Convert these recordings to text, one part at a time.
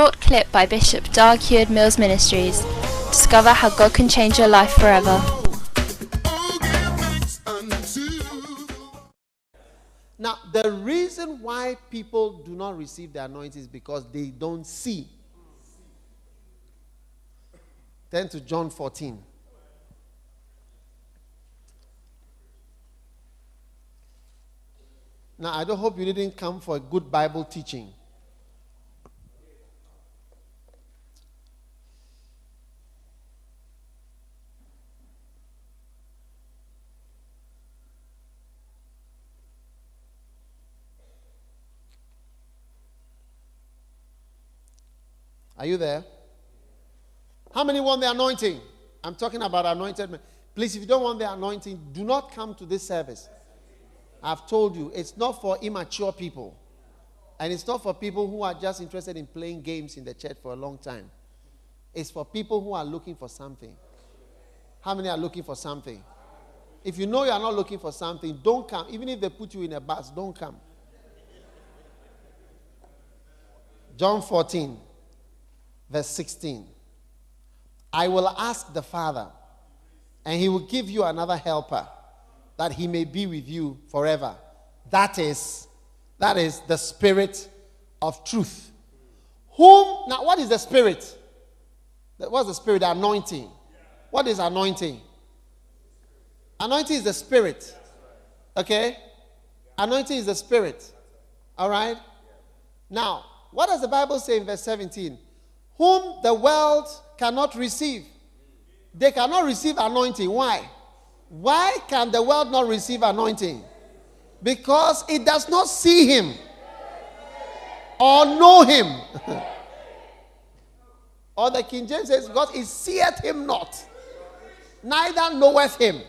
short clip by Bishop Heward Mills Ministries. Discover how God can change your life forever. Now, the reason why people do not receive the anointing is because they don't see. Turn to John 14. Now, I don't hope you didn't come for a good Bible teaching. Are you there? How many want the anointing? I'm talking about anointed men. Please, if you don't want the anointing, do not come to this service. I've told you, it's not for immature people. And it's not for people who are just interested in playing games in the church for a long time. It's for people who are looking for something. How many are looking for something? If you know you are not looking for something, don't come. Even if they put you in a bus, don't come. John 14, verse 16. I will ask the Father, and he will give you another helper, that he may be with you forever. That is the Spirit of truth. Now, what is the Spirit? What's the Spirit? The anointing. What is anointing? Anointing is the Spirit. Okay? Anointing is the Spirit. All right? Now, what does the Bible say in verse 17? Whom the world cannot receive. They cannot receive anointing. Why? Why can the world not receive anointing? Because it does not see him or know him. Or the King James says, God, it seeth him not, neither knoweth him.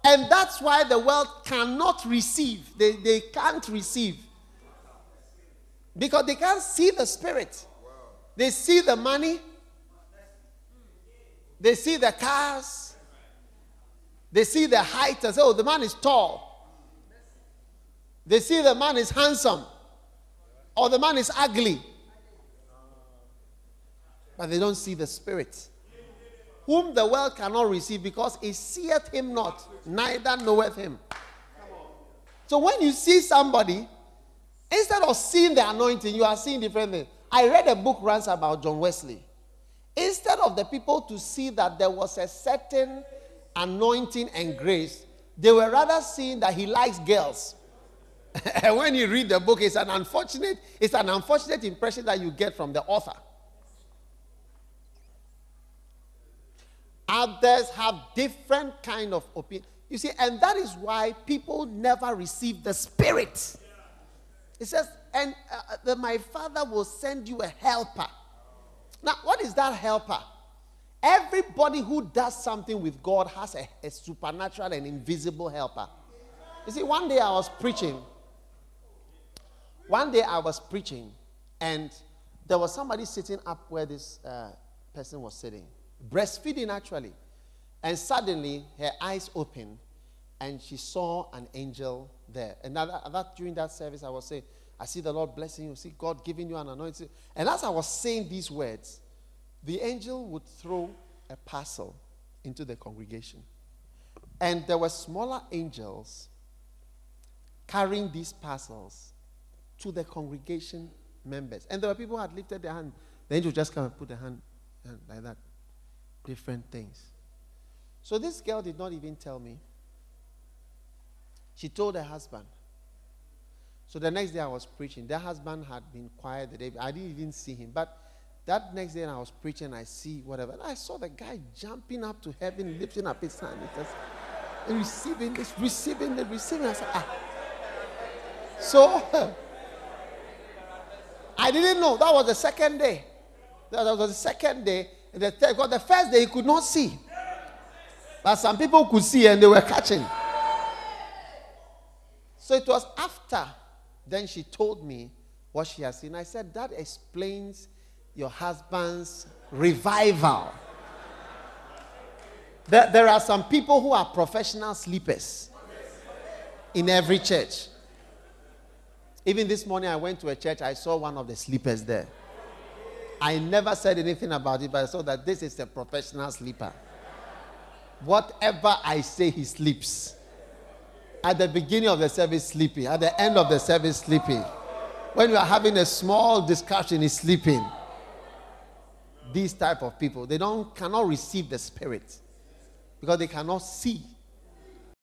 And that's why the world cannot receive. They can't receive. Because they can't see the Spirit. They see the money. They see the cars. They see the height and say, oh, the man is tall. They see the man is handsome. Or the man is ugly. But they don't see the Spirit. Whom the world cannot receive, because it seeth him not, neither knoweth him. So when you see somebody, instead of seeing the anointing, you are seeing different things. I read a book once about John Wesley. Instead of the people to see that there was a certain anointing and grace, they were rather seeing that he likes girls. And when you read the book, it's an unfortunate impression that you get from the author. Others have different kind of opinion. You see, and that is why people never receive the Spirit. It says, and my Father will send you a helper. Now, what is that helper? Everybody who does something with God has a supernatural and invisible helper. You see, one day I was preaching, and there was somebody sitting up where this person was sitting, breastfeeding actually. And suddenly, her eyes opened, and she saw an angel there. And during that service, I was saying, I see the Lord blessing you. See God giving you an anointing. And as I was saying these words, the angel would throw a parcel into the congregation. And there were smaller angels carrying these parcels to the congregation members. And there were people who had lifted their hand. The angel just come and put their hand like that. Different things. So this girl did not even tell me. She told her husband. So the next day I was preaching. Their husband had been quiet the day. I didn't even see him. But that next day I was preaching, I see whatever. And I saw the guy jumping up to heaven, lifting up his hand. And receiving this, receiving. I said, So, I didn't know. That was the second day. That was the second day. Because the first day he could not see. But some people could see and they were catching. So it was after. Then she told me what she has seen. I said, that explains your husband's revival. There are some people who are professional sleepers in every church. Even this morning I went to a church, I saw one of the sleepers there. I never said anything about it, but I saw that this is a professional sleeper. Whatever I say, he sleeps. At the beginning of the service, sleeping. At the end of the service, sleeping. When we are having a small discussion, he's sleeping. These type of people, they cannot receive the Spirit because they cannot see